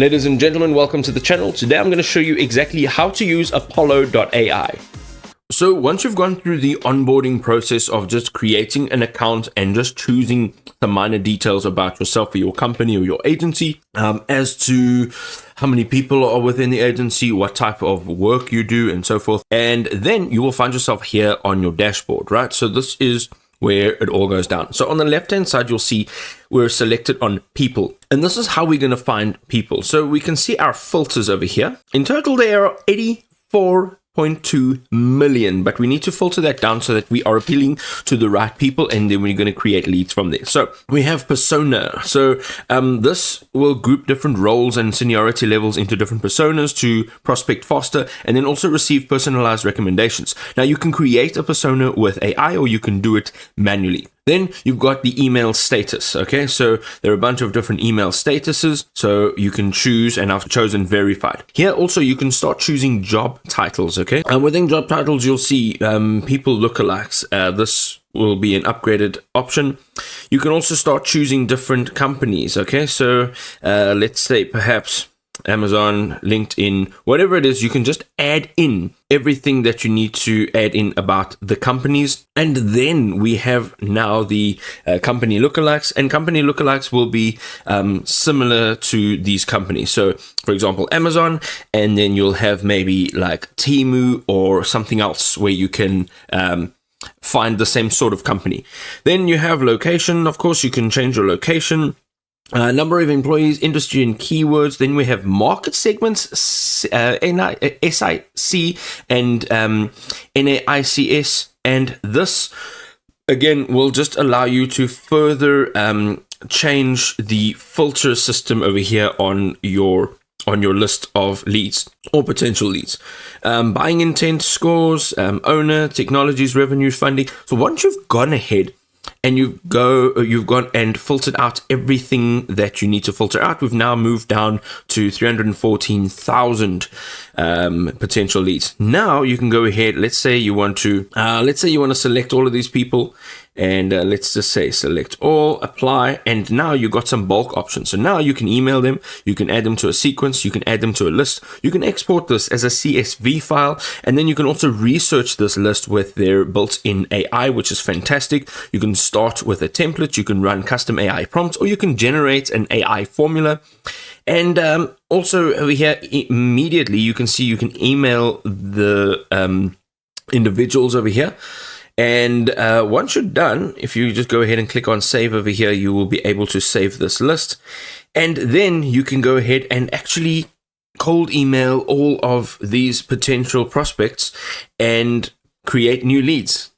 Ladies and gentlemen, welcome to the channel. Today I'm going to show you exactly how to use Apollo.ai. So once you've gone through the onboarding process of just creating an account and just choosing the minor details about yourself or your company or your agency, as to how many people are within the agency, what type of work you do, and so forth, and then you will find yourself here on your dashboard, right? So this is where it all goes down. So on the left hand side, you'll see we're selected on people, and this is how we're going to find people. So we can see our filters over here. In total, there are 84.2 million, but we need to filter that down so that we are appealing to the right people, and then we're going to create leads from there. So we have persona. So this will group different roles and seniority levels into different personas to prospect faster, and then also receive personalized recommendations. Now you can create a persona with AI, or you can do it manually. Then you've got the email status. Okay, so there are a bunch of different email statuses, so you can choose, and I've chosen verified. Here also you can start choosing job titles. Okay, and within job titles you'll see people lookalikes. This will be an upgraded option. You can also start choosing different companies. Okay, so let's say perhaps Amazon, LinkedIn, whatever it is, you can just add in everything that you need to add in about the companies. And then we have now the company lookalikes, and company lookalikes will be similar to these companies. So for example, Amazon, and then you'll have maybe like Temu or something else where you can find the same sort of company. Then you have location. Of course, you can change your location. Number of employees, industry and keywords. Then we have market segments, SIC and NAICS. And this, again, will just allow you to further change the filter system over here on your list of leads or potential leads. Buying intent, scores, owner, technologies, revenue, funding. So once you've gone ahead and you've gone and filtered out everything that you need to filter out, we've now moved down to 314,000 potential leads. Now you can go ahead. Let's say you want to select all of these people, and let's just say select all, apply, and now you got some bulk options. So now you can email them, you can add them to a sequence, you can add them to a list, you can export this as a CSV file, and then you can also research this list with their built-in AI, which is fantastic. You can start with a template, you can run custom AI prompts, or you can generate an AI formula. And also over here, immediately you can see you can email the individuals over here. And once you're done, if you just go ahead and click on save over here, you will be able to save this list. And then you can go ahead and actually cold email all of these potential prospects and create new leads.